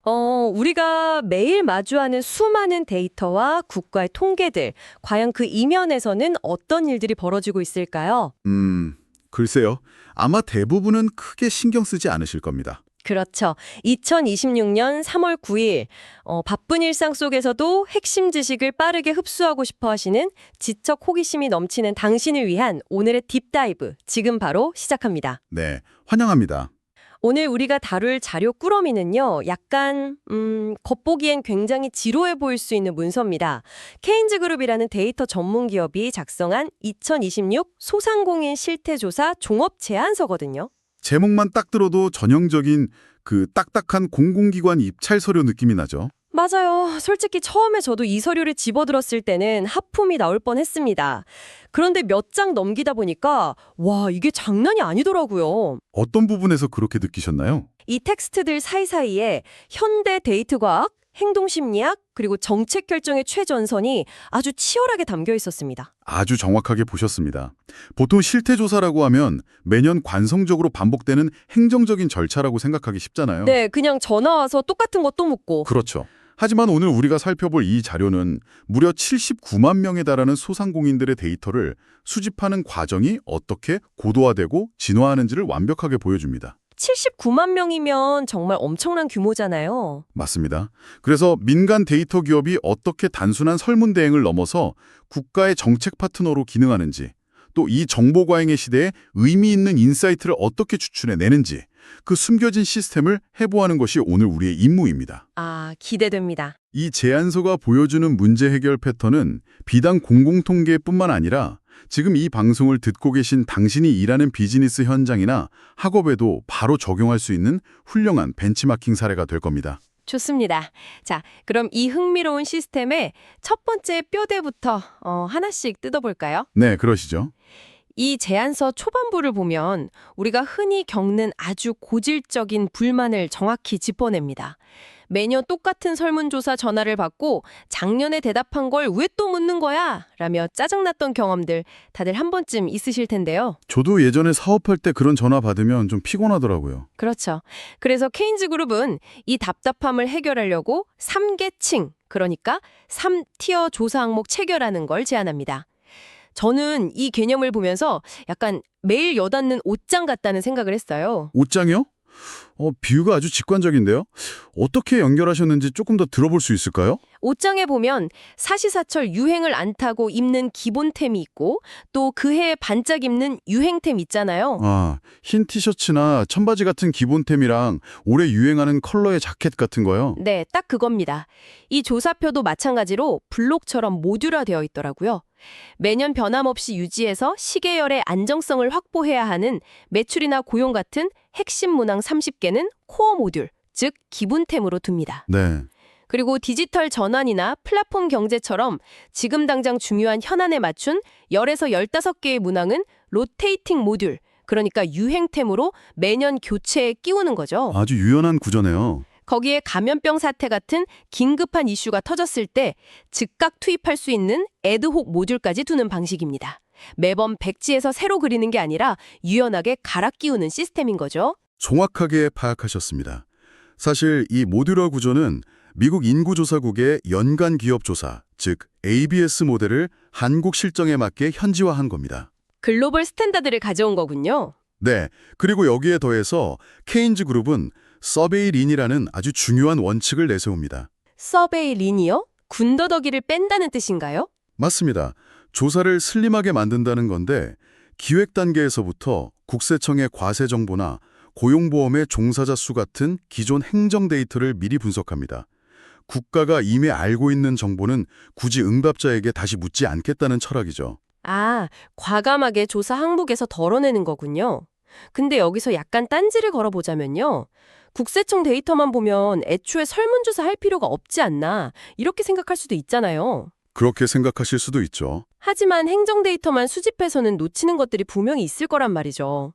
우리가 매일 마주하는 수많은 데이터와 국가의 통계들, 과연 그 이면에서는 어떤 일들이 벌어지고 있을까요? 글쎄요. 아마 대부분은 크게 신경 쓰지 않으실 겁니다. 그렇죠. 2026년 3월 9일, 바쁜 일상 속에서도 핵심 지식을 빠르게 흡수하고 싶어 하시는 지적 호기심이 넘치는 당신을 위한 오늘의 딥다이브, 지금 바로 시작합니다. 네, 환영합니다. 오늘 우리가 다룰 자료 꾸러미는요, 약간, 겉보기엔 굉장히 지루해 보일 수 있는 문서입니다. 케인즈 그룹이라는 데이터 전문 기업이 작성한 2026 소상공인 실태조사 종합 제안서거든요. 제목만 딱 들어도 전형적인 그 딱딱한 공공기관 입찰 서류 느낌이 나죠. 맞아요. 솔직히 처음에 저도 이 서류를 집어들었을 때는 하품이 나올 뻔했습니다. 그런데 몇 장 넘기다 보니까 와, 이게 장난이 아니더라고요. 어떤 부분에서 그렇게 느끼셨나요? 이 텍스트들 사이사이에 현대 데이터과학, 행동심리학, 그리고 정책 결정의 최전선이 아주 치열하게 담겨 있었습니다. 아주 정확하게 보셨습니다. 보통 실태조사라고 하면 매년 관성적으로 반복되는 행정적인 절차라고 생각하기 쉽잖아요. 네, 그냥 전화 와서 똑같은 거 또 묻고. 그렇죠. 하지만 오늘 우리가 살펴볼 이 자료는 무려 79만 명에 달하는 소상공인들의 데이터를 수집하는 과정이 어떻게 고도화되고 진화하는지를 완벽하게 보여줍니다. 79만 명이면 정말 엄청난 규모잖아요. 맞습니다. 그래서 민간 데이터 기업이 어떻게 단순한 설문대행을 넘어서 국가의 정책 파트너로 기능하는지, 또 이 정보 과잉의 시대에 의미 있는 인사이트를 어떻게 추출해내는지, 그 숨겨진 시스템을 해보하는 것이 오늘 우리의 임무입니다. 아, 기대됩니다. 이 제안서가 보여주는 문제 해결 패턴은 비단 공공통계뿐만 아니라 지금 이 방송을 듣고 계신 당신이 일하는 비즈니스 현장이나 학업에도 바로 적용할 수 있는 훌륭한 벤치마킹 사례가 될 겁니다. 좋습니다. 자, 그럼 이 흥미로운 시스템의 첫 번째 뼈대부터 하나씩 뜯어볼까요? 네, 그러시죠. 이 제안서 초반부를 보면 우리가 흔히 겪는 아주 고질적인 불만을 정확히 짚어냅니다. 매년 똑같은 설문조사 전화를 받고 작년에 대답한 걸 왜 또 묻는 거야? 라며 짜증났던 경험들 다들 한 번쯤 있으실 텐데요. 저도 예전에 사업할 때 그런 전화 받으면 좀 피곤하더라고요. 그렇죠. 그래서 케인즈 그룹은 이 답답함을 해결하려고 3계층, 그러니까 3티어 조사 항목 체결하는 걸 제안합니다. 저는 이 개념을 보면서 약간 매일 여닫는 옷장 같다는 생각을 했어요. 옷장이요? 비유가 아주 직관적인데요. 어떻게 연결하셨는지 조금 더 들어볼 수 있을까요? 옷장에 보면 사시사철 유행을 안 타고 입는 기본템이 있고 또 그 해에 반짝 입는 유행템 있잖아요. 아, 흰 티셔츠나 청바지 같은 기본템이랑 올해 유행하는 컬러의 자켓 같은 거요? 네, 딱 그겁니다. 이 조사표도 마찬가지로 블록처럼 모듈화되어 있더라고요. 매년 변함없이 유지해서 시계열의 안정성을 확보해야 하는 매출이나 고용 같은 핵심 문항 30개는 코어 모듈, 즉 기본템으로 둡니다. 네. 그리고 디지털 전환이나 플랫폼 경제처럼 지금 당장 중요한 현안에 맞춘 10에서 15개의 문항은 로테이팅 모듈, 그러니까 유행템으로 매년 교체에 끼우는 거죠. 아주 유연한 구조네요. 거기에 감염병 사태 같은 긴급한 이슈가 터졌을 때 즉각 투입할 수 있는 애드혹 모듈까지 두는 방식입니다. 매번 백지에서 새로 그리는 게 아니라 유연하게 갈아 끼우는 시스템인 거죠. 정확하게 파악하셨습니다. 사실 이 모듈러 구조는 미국 인구조사국의 연간 기업조사, 즉 ABS 모델을 한국 실정에 맞게 현지화한 겁니다. 글로벌 스탠다드를 가져온 거군요. 네, 그리고 여기에 더해서 케인즈 그룹은 서베이린이라는 아주 중요한 원칙을 내세웁니다. 서베이 린이요? 군더더기를 뺀다는 뜻인가요? 맞습니다. 조사를 슬림하게 만든다는 건데 기획 단계에서부터 국세청의 과세 정보나 고용보험의 종사자 수 같은 기존 행정 데이터를 미리 분석합니다. 국가가 이미 알고 있는 정보는 굳이 응답자에게 다시 묻지 않겠다는 철학이죠. 아, 과감하게 조사 항목에서 덜어내는 거군요. 근데 여기서 약간 딴지를 걸어보자면요. 국세청 데이터만 보면 애초에 설문조사 할 필요가 없지 않나 이렇게 생각할 수도 있잖아요. 그렇게 생각하실 수도 있죠. 하지만 행정 데이터만 수집해서는 놓치는 것들이 분명히 있을 거란 말이죠.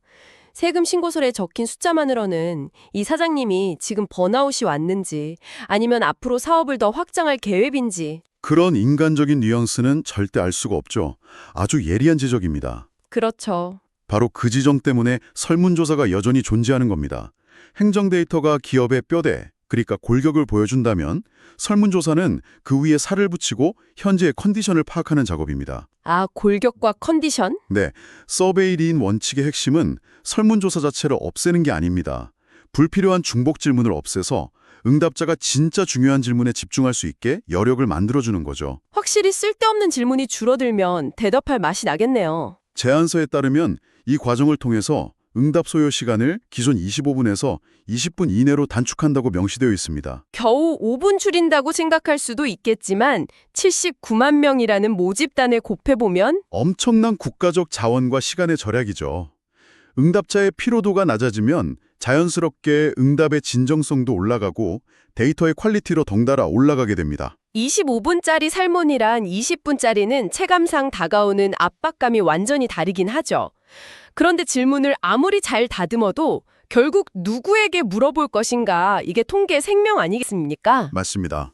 세금 신고서에 적힌 숫자만으로는 이 사장님이 지금 번아웃이 왔는지 아니면 앞으로 사업을 더 확장할 계획인지. 그런 인간적인 뉘앙스는 절대 알 수가 없죠. 아주 예리한 지적입니다. 그렇죠. 바로 그 지점 때문에 설문조사가 여전히 존재하는 겁니다. 행정 데이터가 기업의 뼈대, 그러니까 골격을 보여준다면 설문조사는 그 위에 살을 붙이고 현재의 컨디션을 파악하는 작업입니다. 아, 골격과 컨디션? 네, 서베이 리인 원칙의 핵심은 설문조사 자체를 없애는 게 아닙니다. 불필요한 중복 질문을 없애서 응답자가 진짜 중요한 질문에 집중할 수 있게 여력을 만들어주는 거죠. 확실히 쓸데없는 질문이 줄어들면 대답할 맛이 나겠네요. 제안서에 따르면 이 과정을 통해서 응답 소요 시간을 기존 25분에서 20분 이내로 단축한다고 명시되어 있습니다. 겨우 5분 줄인다고 생각할 수도 있겠지만 79만 명이라는 모집단을 곱해보면 엄청난 국가적 자원과 시간의 절약이죠. 응답자의 피로도가 낮아지면 자연스럽게 응답의 진정성도 올라가고 데이터의 퀄리티로 덩달아 올라가게 됩니다. 25분짜리 설문이란 20분짜리는 체감상 다가오는 압박감이 완전히 다르긴 하죠. 그런데 질문을 아무리 잘 다듬어도 결국 누구에게 물어볼 것인가, 이게 통계의 생명 아니겠습니까? 맞습니다.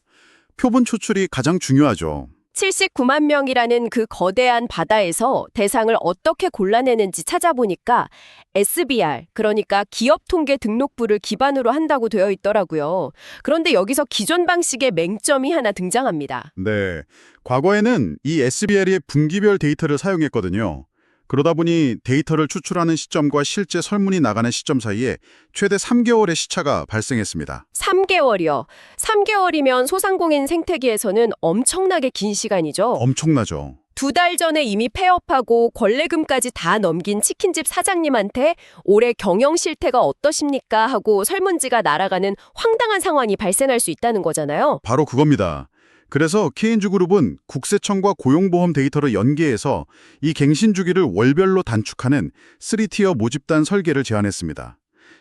표본 추출이 가장 중요하죠. 79만 명이라는 그 거대한 바다에서 대상을 어떻게 골라내는지 찾아보니까 SBR, 그러니까 기업 통계 등록부를 기반으로 한다고 되어 있더라고요. 그런데 여기서 기존 방식의 맹점이 하나 등장합니다. 네, 과거에는 이 SBR의 분기별 데이터를 사용했거든요. 그러다 보니 데이터를 추출하는 시점과 실제 설문이 나가는 시점 사이에 최대 3개월의 시차가 발생했습니다. 3개월이요. 3개월이면 소상공인 생태계에서는 엄청나게 긴 시간이죠. 엄청나죠. 2달 전에 이미 폐업하고 권리금까지 다 넘긴 치킨집 사장님한테 올해 경영 실태가 어떠십니까? 하고 설문지가 날아가는 황당한 상황이 발생할 수 있다는 거잖아요. 바로 그겁니다. 그래서 케인즈그룹은 국세청과 고용보험 데이터를 연계해서 이 갱신 주기를 월별로 단축하는 3티어 모집단 설계를 제안했습니다.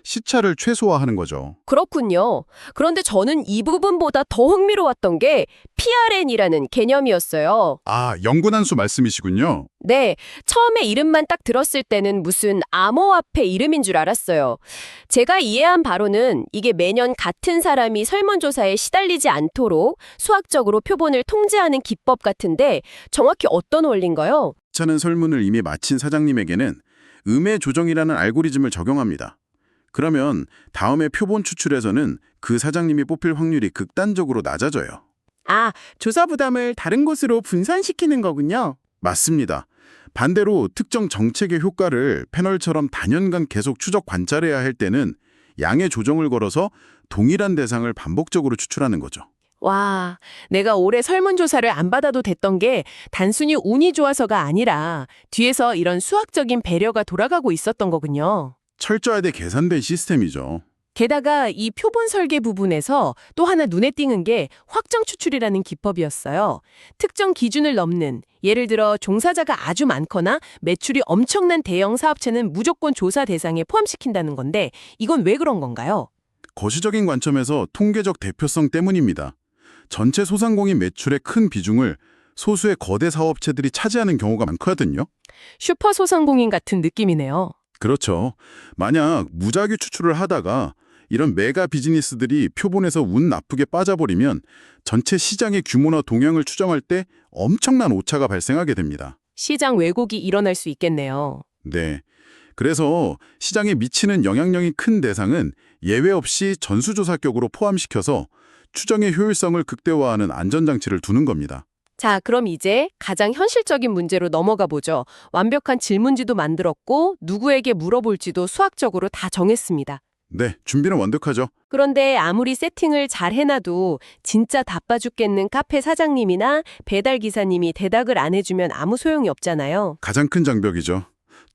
시차를 최소화하는 거죠. 그렇군요. 그런데 저는 이 부분보다 더 흥미로웠던 게 PRN이라는 개념이었어요. 아, 연구난수 말씀이시군요. 네, 처음에 이름만 딱 들었을 때는 무슨 암호화폐 이름인 줄 알았어요. 제가 이해한 바로는 이게 매년 같은 사람이 설문조사에 시달리지 않도록 수학적으로 표본을 통제하는 기법 같은데 정확히 어떤 원리인가요? 차는 설문을 이미 마친 사장님에게는 음의 조정이라는 알고리즘을 적용합니다. 그러면 다음에 표본 추출에서는 그 사장님이 뽑힐 확률이 극단적으로 낮아져요. 아, 조사 부담을 다른 곳으로 분산시키는 거군요. 맞습니다. 반대로 특정 정책의 효과를 패널처럼 단연간 계속 추적 관찰해야 할 때는 양의 조정을 걸어서 동일한 대상을 반복적으로 추출하는 거죠. 와, 내가 올해 설문조사를 안 받아도 됐던 게 단순히 운이 좋아서가 아니라 뒤에서 이런 수학적인 배려가 돌아가고 있었던 거군요. 철저하게 계산된 시스템이죠. 게다가 이 표본 설계 부분에서 또 하나 눈에 띄는 게 확정 추출이라는 기법이었어요. 특정 기준을 넘는, 예를 들어 종사자가 아주 많거나 매출이 엄청난 대형 사업체는 무조건 조사 대상에 포함시킨다는 건데 이건 왜 그런 건가요? 거시적인 관점에서 통계적 대표성 때문입니다. 전체 소상공인 매출의 큰 비중을 소수의 거대 사업체들이 차지하는 경우가 많거든요. 슈퍼 소상공인 같은 느낌이네요. 그렇죠. 만약 무작위 추출을 하다가 이런 메가 비즈니스들이 표본에서 운 나쁘게 빠져버리면 전체 시장의 규모나 동향을 추정할 때 엄청난 오차가 발생하게 됩니다. 시장 왜곡이 일어날 수 있겠네요. 네. 그래서 시장에 미치는 영향력이 큰 대상은 예외 없이 전수조사격으로 포함시켜서 추정의 효율성을 극대화하는 안전장치를 두는 겁니다. 자, 그럼 이제 가장 현실적인 문제로 넘어가 보죠. 완벽한 질문지도 만들었고 누구에게 물어볼지도 수학적으로 다 정했습니다. 네, 준비는 완벽하죠. 그런데 아무리 세팅을 잘 해놔도 진짜 바빠 죽겠는 카페 사장님이나 배달 기사님이 대답을 안 해주면 아무 소용이 없잖아요. 가장 큰 장벽이죠.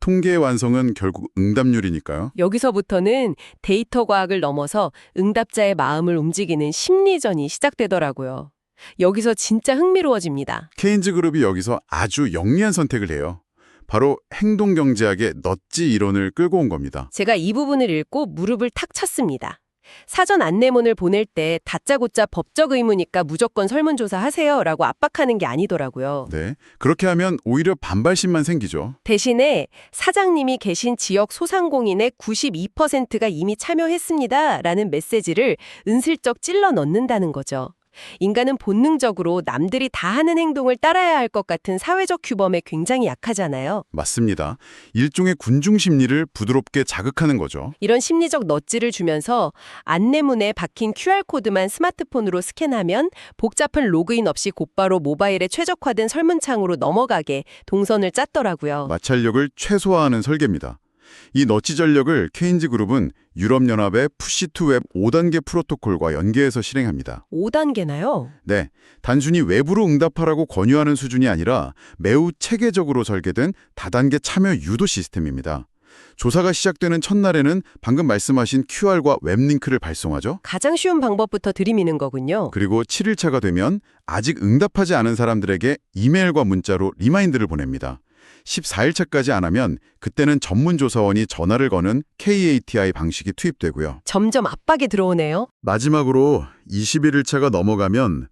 통계의 완성은 결국 응답률이니까요. 여기서부터는 데이터 과학을 넘어서 응답자의 마음을 움직이는 심리전이 시작되더라고요. 여기서 진짜 흥미로워집니다. 케인즈그룹이 여기서 아주 영리한 선택을 해요. 바로 행동경제학의 넛지 이론을 끌고 온 겁니다. 제가 이 부분을 읽고 무릎을 탁 쳤습니다. 사전 안내문을 보낼 때 다짜고짜 법적 의무니까 무조건 설문조사 하세요 라고 압박하는 게 아니더라고요. 네, 그렇게 하면 오히려 반발심만 생기죠. 대신에 사장님이 계신 지역 소상공인의 92%가 이미 참여했습니다 라는 메시지를 은슬쩍 찔러 넣는다는 거죠. 인간은 본능적으로 남들이 다 하는 행동을 따라야 할 것 같은 사회적 규범에 굉장히 약하잖아요. 맞습니다. 일종의 군중 심리를 부드럽게 자극하는 거죠. 이런 심리적 넛지를 주면서 안내문에 박힌 QR코드만 스마트폰으로 스캔하면 복잡한 로그인 없이 곧바로 모바일에 최적화된 설문창으로 넘어가게 동선을 짰더라고요. 마찰력을 최소화하는 설계입니다. 이 너치 전력을 케인즈 그룹은 유럽연합의 푸시2웹 5단계 프로토콜과 연계해서 실행합니다. 5단계나요? 네, 단순히 외부로 응답하라고 권유하는 수준이 아니라 매우 체계적으로 설계된 다단계 참여 유도 시스템입니다. 조사가 시작되는 첫날에는 방금 말씀하신 QR과 웹링크를 발송하죠. 가장 쉬운 방법부터 들이미는 거군요. 그리고 7일차가 되면 아직 응답하지 않은 사람들에게 이메일과 문자로 리마인드를 보냅니다. 14일차까지 안 하면 그때는 전문조사원이 전화를 거는 KATI 방식이 투입되고요. 점점 압박이 들어오네요. 마지막으로 21일차가 넘어가면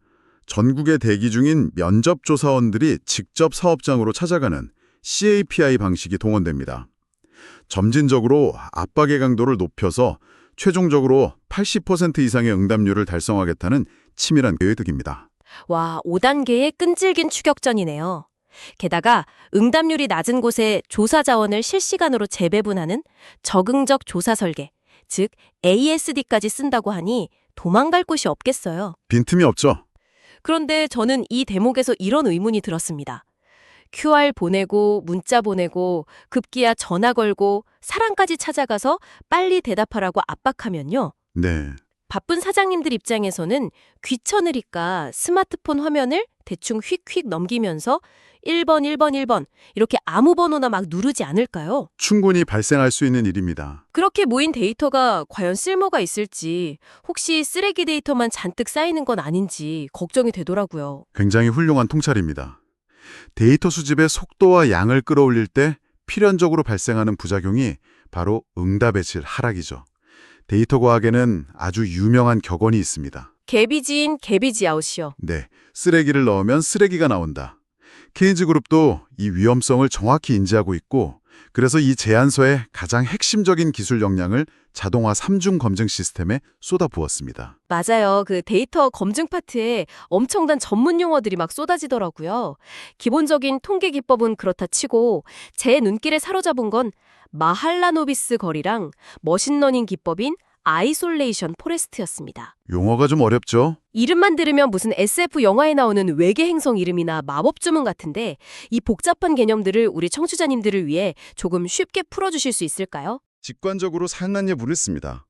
전국에 대기 중인 면접조사원들이 직접 사업장으로 찾아가는 CAPI 방식이 동원됩니다. 점진적으로 압박의 강도를 높여서 최종적으로 80% 이상의 응답률을 달성하겠다는 치밀한 계획입니다. 와, 5단계의 끈질긴 추격전이네요. 게다가 응답률이 낮은 곳에 조사 자원을 실시간으로 재배분하는 적응적 조사 설계, 즉 ASD까지 쓴다고 하니 도망갈 곳이 없겠어요. 빈틈이 없죠? 그런데 저는 이 대목에서 이런 의문이 들었습니다. QR 보내고 문자 보내고 급기야 전화 걸고 사람까지 찾아가서 빨리 대답하라고 압박하면요. 네. 바쁜 사장님들 입장에서는 귀찮으니까 스마트폰 화면을 대충 휙휙 넘기면서 1번, 1번, 1번 이렇게 아무 번호나 막 누르지 않을까요? 충분히 발생할 수 있는 일입니다. 그렇게 모인 데이터가 과연 쓸모가 있을지 혹시 쓰레기 데이터만 잔뜩 쌓이는 건 아닌지 걱정이 되더라고요. 굉장히 훌륭한 통찰입니다. 데이터 수집의 속도와 양을 끌어올릴 때 필연적으로 발생하는 부작용이 바로 응답의 질 하락이죠. 데이터 과학에는 아주 유명한 격언이 있습니다. 개비지인 개비지아웃이요. 네, 쓰레기를 넣으면 쓰레기가 나온다. 케인즈 그룹도 이 위험성을 정확히 인지하고 있고 그래서 이 제안서의 가장 핵심적인 기술 역량을 자동화 3중 검증 시스템에 쏟아부었습니다. 맞아요. 그 데이터 검증 파트에 엄청난 전문 용어들이 막 쏟아지더라고요. 기본적인 통계 기법은 그렇다 치고 제 눈길에 사로잡은 건 마할라노비스 거리랑 머신러닝 기법인 아이솔레이션 포레스트였습니다. 용어가 좀 어렵죠? 이름만 들으면 무슨 SF 영화에 나오는 외계 행성 이름이나 마법 주문 같은데 이 복잡한 개념들을 우리 청취자님들을 위해 조금 쉽게 풀어주실 수 있을까요? 직관적으로 사용한 예문을 씁니다.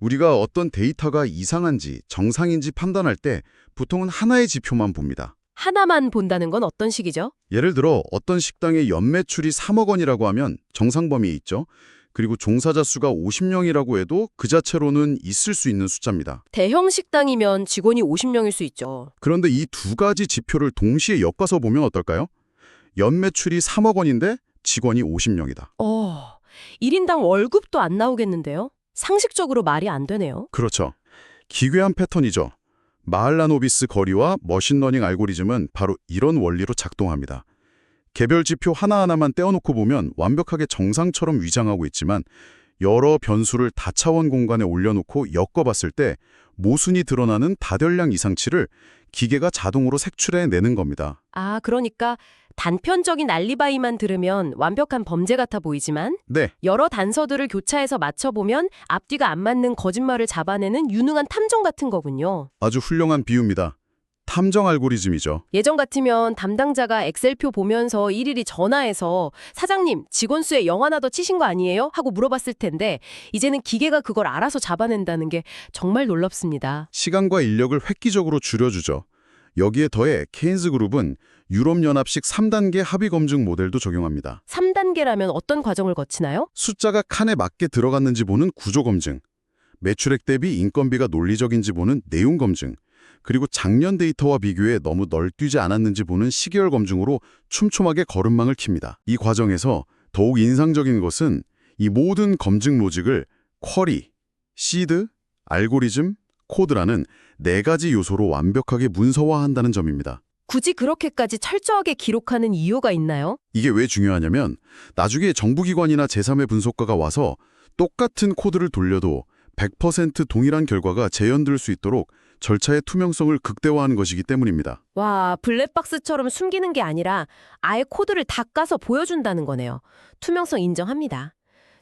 우리가 어떤 데이터가 이상한지 정상인지 판단할 때 보통은 하나의 지표만 봅니다. 하나만 본다는 건 어떤 식이죠? 예를 들어 어떤 식당의 연매출이 3억 원이라고 하면 정상 범위에 있죠. 그리고 종사자 수가 50명이라고 해도 그 자체로는 있을 수 있는 숫자입니다. 대형 식당이면 직원이 50명일 수 있죠. 그런데 이 두 가지 지표를 동시에 엮어서 보면 어떨까요? 연매출이 3억 원인데 직원이 50명이다. 1인당 월급도 안 나오겠는데요? 상식적으로 말이 안 되네요. 그렇죠. 기괴한 패턴이죠. 마할라노비스 거리와 머신러닝 알고리즘은 바로 이런 원리로 작동합니다. 개별 지표 하나하나만 떼어놓고 보면 완벽하게 정상처럼 위장하고 있지만 여러 변수를 다차원 공간에 올려놓고 엮어봤을 때 모순이 드러나는 다별량 이상치를 기계가 자동으로 색출해내는 겁니다. 아, 그러니까 단편적인 알리바이만 들으면 완벽한 범죄 같아 보이지만 네, 여러 단서들을 교차해서 맞춰보면 앞뒤가 안 맞는 거짓말을 잡아내는 유능한 탐정 같은 거군요. 아주 훌륭한 비유입니다. 탐정 알고리즘이죠. 예전 같으면 담당자가 엑셀표 보면서 일일이 전화해서 사장님, 직원 수에 0 하나 더 치신 거 아니에요? 하고 물어봤을 텐데 이제는 기계가 그걸 알아서 잡아낸다는 게 정말 놀랍습니다. 시간과 인력을 획기적으로 줄여주죠. 여기에 더해 케인즈 그룹은 유럽연합식 3단계 합의 검증 모델도 적용합니다. 3단계라면 어떤 과정을 거치나요? 숫자가 칸에 맞게 들어갔는지 보는 구조 검증, 매출액 대비 인건비가 논리적인지 보는 내용 검증, 그리고 작년 데이터와 비교해 너무 널뛰지 않았는지 보는 시계열 검증으로 촘촘하게 거름망을 킵니다. 이 과정에서 더욱 인상적인 것은 이 모든 검증 로직을 쿼리, 시드, 알고리즘, 코드라는 4가지 요소로 완벽하게 문서화한다는 점입니다. 굳이 그렇게까지 철저하게 기록하는 이유가 있나요? 이게 왜 중요하냐면 나중에 정부기관이나 제3의 분석가가 와서 똑같은 코드를 돌려도 100% 동일한 결과가 재현될 수 있도록 절차의 투명성을 극대화하는 것이기 때문입니다. 와, 블랙박스처럼 숨기는 게 아니라 아예 코드를 다 까서 보여준다는 거네요. 투명성 인정합니다.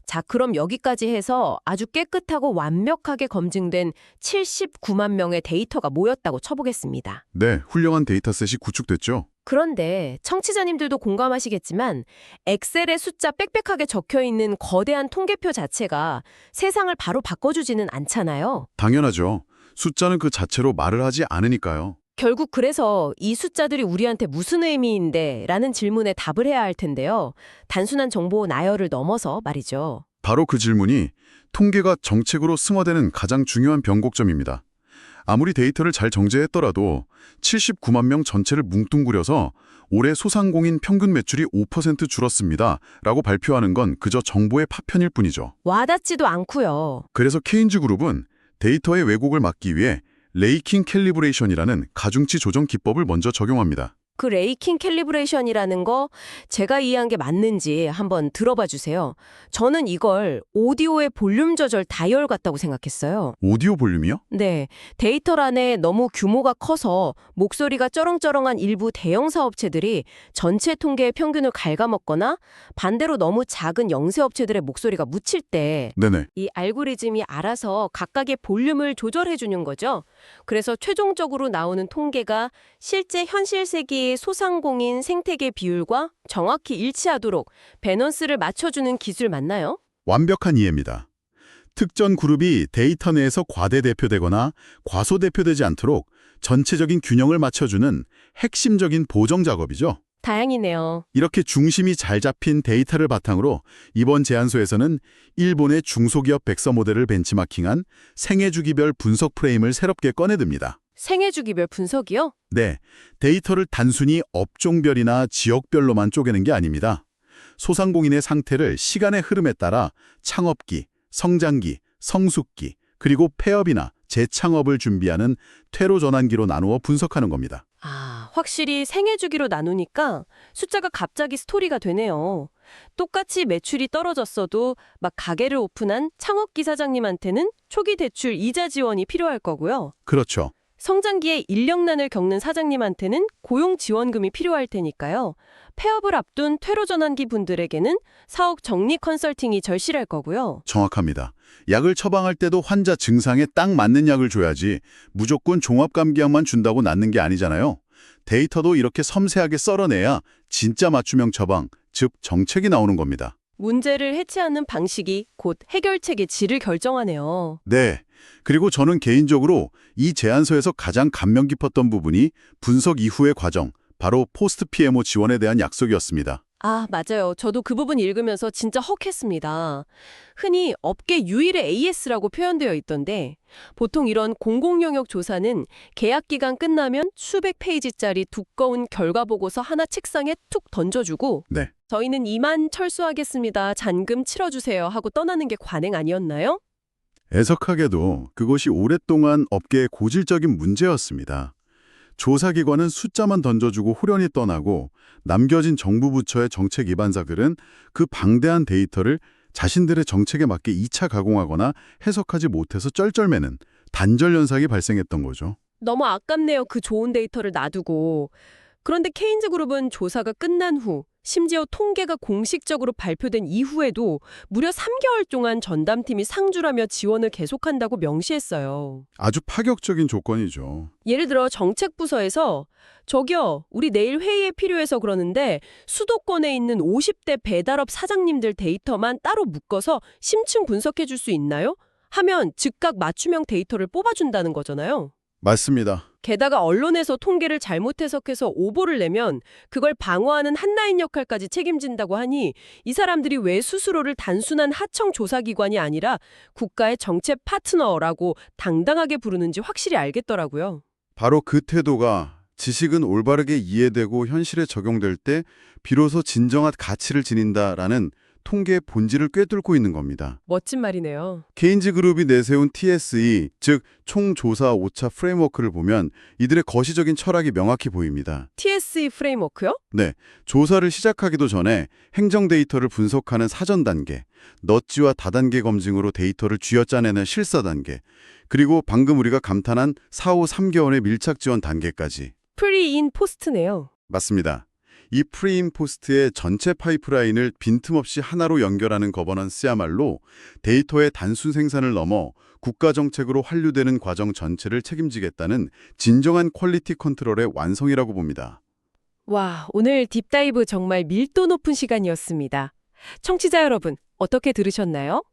자, 그럼 여기까지 해서 아주 깨끗하고 완벽하게 검증된 79만 명의 데이터가 모였다고 쳐보겠습니다. 네, 훌륭한 데이터셋이 구축됐죠. 그런데 청취자님들도 공감하시겠지만 엑셀에 숫자 빽빽하게 적혀있는 거대한 통계표 자체가 세상을 바로 바꿔주지는 않잖아요. 당연하죠. 숫자는 그 자체로 말을 하지 않으니까요. 결국 그래서 이 숫자들이 우리한테 무슨 의미인데? 라는 질문에 답을 해야 할 텐데요. 단순한 정보 나열을 넘어서 말이죠. 바로 그 질문이 통계가 정책으로 승화되는 가장 중요한 변곡점입니다. 아무리 데이터를 잘 정제했더라도 79만 명 전체를 뭉뚱그려서 올해 소상공인 평균 매출이 5% 줄었습니다. 라고 발표하는 건 그저 정보의 파편일 뿐이죠. 와닿지도 않고요. 그래서 케인즈 그룹은 데이터의 왜곡을 막기 위해 레이킹 캘리브레이션이라는 가중치 조정 기법을 먼저 적용합니다. 그 레이킹 캘리브레이션이라는 거 제가 이해한 게 맞는지 한번 들어봐 주세요. 저는 이걸 오디오의 볼륨 조절 다이얼 같다고 생각했어요. 오디오 볼륨이요? 네, 데이터란에 너무 규모가 커서 목소리가 쩌렁쩌렁한 일부 대형 사업체들이 전체 통계의 평균을 갉아먹거나 반대로 너무 작은 영세업체들의 목소리가 묻힐 때 네네. 이 알고리즘이 알아서 각각의 볼륨을 조절해 주는 거죠. 그래서 최종적으로 나오는 통계가 실제 현실 세계의 소상공인 생태계 비율과 정확히 일치하도록 밸런스를 맞춰주는 기술 맞나요? 완벽한 이해입니다. 특정 그룹이 데이터 내에서 과대대표되거나 과소대표되지 않도록 전체적인 균형을 맞춰주는 핵심적인 보정 작업이죠. 다행이네요. 이렇게 중심이 잘 잡힌 데이터를 바탕으로 이번 제안서에서는 일본의 중소기업 백서 모델을 벤치마킹한 생애주기별 분석 프레임을 새롭게 꺼내듭니다. 생애주기별 분석이요? 네, 데이터를 단순히 업종별이나 지역별로만 쪼개는 게 아닙니다. 소상공인의 상태를 시간의 흐름에 따라 창업기, 성장기, 성숙기, 그리고 폐업이나 재창업을 준비하는 퇴로 전환기로 나누어 분석하는 겁니다. 아, 확실히 생애주기로 나누니까 숫자가 갑자기 스토리가 되네요. 똑같이 매출이 떨어졌어도 막 가게를 오픈한 창업기 사장님한테는 초기 대출 이자 지원이 필요할 거고요. 그렇죠. 성장기에 인력난을 겪는 사장님한테는 고용 지원금이 필요할 테니까요. 폐업을 앞둔 퇴로 전환기 분들에게는 사업 정리 컨설팅이 절실할 거고요. 정확합니다. 약을 처방할 때도 환자 증상에 딱 맞는 약을 줘야지 무조건 종합감기약만 준다고 낫는 게 아니잖아요. 데이터도 이렇게 섬세하게 썰어내야 진짜 맞춤형 처방, 즉 정책이 나오는 겁니다. 문제를 해체하는 방식이 곧 해결책의 질을 결정하네요. 네. 그리고 저는 개인적으로 이 제안서에서 가장 감명 깊었던 부분이 분석 이후의 과정, 바로 포스트 PMO 지원에 대한 약속이었습니다. 아, 맞아요. 저도 그 부분 읽으면서 진짜 헉했습니다. 흔히 업계 유일의 AS라고 표현되어 있던데 보통 이런 공공영역 조사는 계약 기간 끝나면 수백 페이지짜리 두꺼운 결과보고서 하나 책상에 툭 던져주고 네. 저희는 이만 철수하겠습니다. 잔금 치러주세요 하고 떠나는 게 관행 아니었나요? 애석하게도 그것이 오랫동안 업계의 고질적인 문제였습니다. 조사기관은 숫자만 던져주고 후련히 떠나고 남겨진 정부 부처의 정책 입안자들은 그 방대한 데이터를 자신들의 정책에 맞게 2차 가공하거나 해석하지 못해서 쩔쩔매는 단절 현상이 발생했던 거죠. 너무 아깝네요. 그 좋은 데이터를 놔두고. 그런데 케인즈 그룹은 조사가 끝난 후 심지어 통계가 공식적으로 발표된 이후에도 무려 3개월 동안 전담팀이 상주하며 지원을 계속한다고 명시했어요. 아주 파격적인 조건이죠. 예를 들어 정책부서에서 저기요, 우리 내일 회의에 필요해서 그러는데 수도권에 있는 50대 배달업 사장님들 데이터만 따로 묶어서 심층 분석해 줄 수 있나요? 하면 즉각 맞춤형 데이터를 뽑아준다는 거잖아요. 맞습니다. 게다가 언론에서 통계를 잘못 해석해서 오보를 내면 그걸 방어하는 한라인 역할까지 책임진다고 하니 이 사람들이 왜 스스로를 단순한 하청 조사기관이 아니라 국가의 정책 파트너라고 당당하게 부르는지 확실히 알겠더라고요. 바로 그 태도가 지식은 올바르게 이해되고 현실에 적용될 때 비로소 진정한 가치를 지닌다라는 통계의 본질을 꿰뚫고 있는 겁니다. 멋진 말이네요. 케인즈 그룹이 내세운 TSE, 즉 총조사 오차 프레임워크를 보면 이들의 거시적인 철학이 명확히 보입니다. TSE 프레임워크요? 네, 조사를 시작하기도 전에 행정 데이터를 분석하는 사전 단계, 넛지와 다단계 검증으로 데이터를 쥐어짜내는 실사 단계, 그리고 방금 우리가 감탄한 4후 3개월의 밀착 지원 단계까지. 프리인 포스트네요. 맞습니다. 이 프리임포스트의 전체 파이프라인을 빈틈없이 하나로 연결하는 거버넌스야말로 데이터의 단순 생산을 넘어 국가정책으로 환류되는 과정 전체를 책임지겠다는 진정한 퀄리티 컨트롤의 완성이라고 봅니다. 와, 오늘 딥다이브 정말 밀도 높은 시간이었습니다. 청취자 여러분, 어떻게 들으셨나요?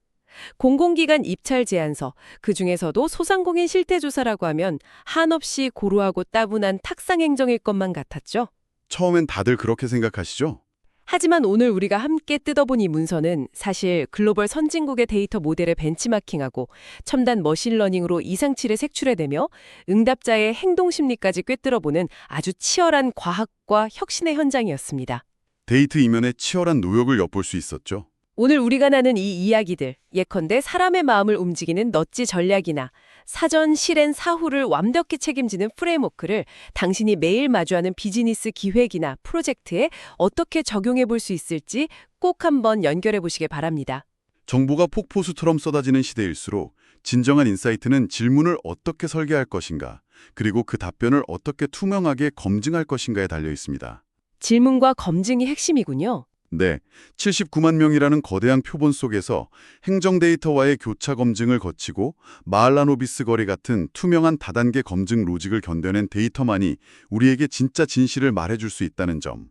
공공기관 입찰 제안서, 그중에서도 소상공인 실태조사라고 하면 한없이 고루하고 따분한 탁상 행정일 것만 같았죠? 처음엔 다들 그렇게 생각하시죠? 하지만 오늘 우리가 함께 뜯어본 이 문서는 사실 글로벌 선진국의 데이터 모델을 벤치마킹하고 첨단 머신러닝으로 이상치를 색출해내며 응답자의 행동 심리까지 꿰뚫어보는 아주 치열한 과학과 혁신의 현장이었습니다. 데이터 이면에 치열한 노역을 엿볼 수 있었죠. 오늘 우리가 나눈 이 이야기들, 예컨대 사람의 마음을 움직이는 넛지 전략이나 사전 실행 사후를 완벽히 책임지는 프레임워크를 당신이 매일 마주하는 비즈니스 기획이나 프로젝트에 어떻게 적용해 볼 수 있을지 꼭 한번 연결해 보시길 바랍니다. 정보가 폭포수처럼 쏟아지는 시대일수록 진정한 인사이트는 질문을 어떻게 설계할 것인가, 그리고 그 답변을 어떻게 투명하게 검증할 것인가에 달려 있습니다. 질문과 검증이 핵심이군요. 네, 79만 명이라는 거대한 표본 속에서 행정 데이터와의 교차 검증을 거치고 마할라노비스 거리 같은 투명한 다단계 검증 로직을 견뎌낸 데이터만이 우리에게 진짜 진실을 말해줄 수 있다는 점,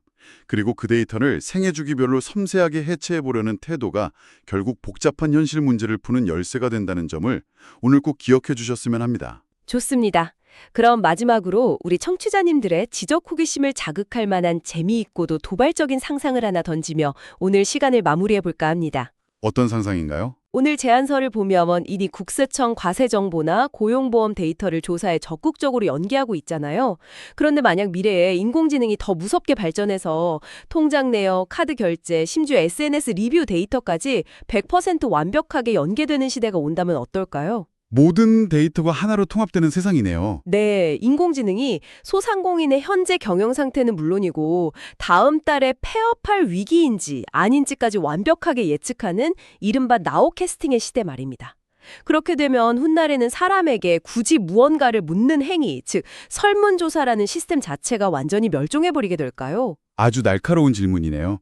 그리고 그 데이터를 생애 주기별로 섬세하게 해체해보려는 태도가 결국 복잡한 현실 문제를 푸는 열쇠가 된다는 점을 오늘 꼭 기억해 주셨으면 합니다. 좋습니다. 그럼 마지막으로 우리 청취자님들의 지적 호기심을 자극할 만한 재미있고도 도발적인 상상을 하나 던지며 오늘 시간을 마무리해볼까 합니다. 어떤 상상인가요? 오늘 제안서를 보면 이미 국세청 과세 정보나 고용보험 데이터를 조사에 적극적으로 연계하고 있잖아요. 그런데 만약 미래에 인공지능이 더 무섭게 발전해서 통장 내역, 카드 결제, 심지어 SNS 리뷰 데이터까지 100% 완벽하게 연계되는 시대가 온다면 어떨까요? 모든 데이터가 하나로 통합되는 세상이네요. 네, 인공지능이 소상공인의 현재 경영 상태는 물론이고 다음 달에 폐업할 위기인지 아닌지까지 완벽하게 예측하는 이른바 나우캐스팅의 시대 말입니다. 그렇게 되면 훗날에는 사람에게 굳이 무언가를 묻는 행위, 즉 설문조사라는 시스템 자체가 완전히 멸종해버리게 될까요? 아주 날카로운 질문이네요.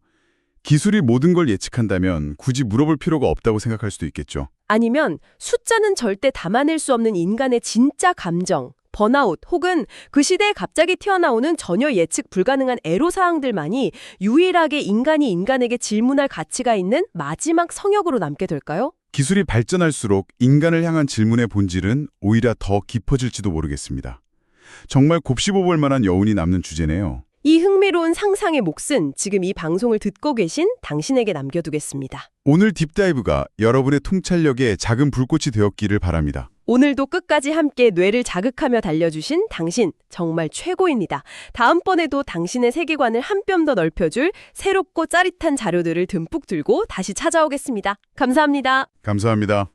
기술이 모든 걸 예측한다면 굳이 물어볼 필요가 없다고 생각할 수도 있겠죠. 아니면 숫자는 절대 담아낼 수 없는 인간의 진짜 감정, 번아웃 혹은 그 시대에 갑자기 튀어나오는 전혀 예측 불가능한 애로사항들만이 유일하게 인간이 인간에게 질문할 가치가 있는 마지막 성역으로 남게 될까요? 기술이 발전할수록 인간을 향한 질문의 본질은 오히려 더 깊어질지도 모르겠습니다. 정말 곱씹어볼 만한 여운이 남는 주제네요. 이 흥미로운 상상의 몫은 지금 이 방송을 듣고 계신 당신에게 남겨두겠습니다. 오늘 딥다이브가 여러분의 통찰력에 작은 불꽃이 되었기를 바랍니다. 오늘도 끝까지 함께 뇌를 자극하며 달려주신 당신 정말 최고입니다. 다음번에도 당신의 세계관을 한 뼘 더 넓혀줄 새롭고 짜릿한 자료들을 듬뿍 들고 다시 찾아오겠습니다. 감사합니다. 감사합니다.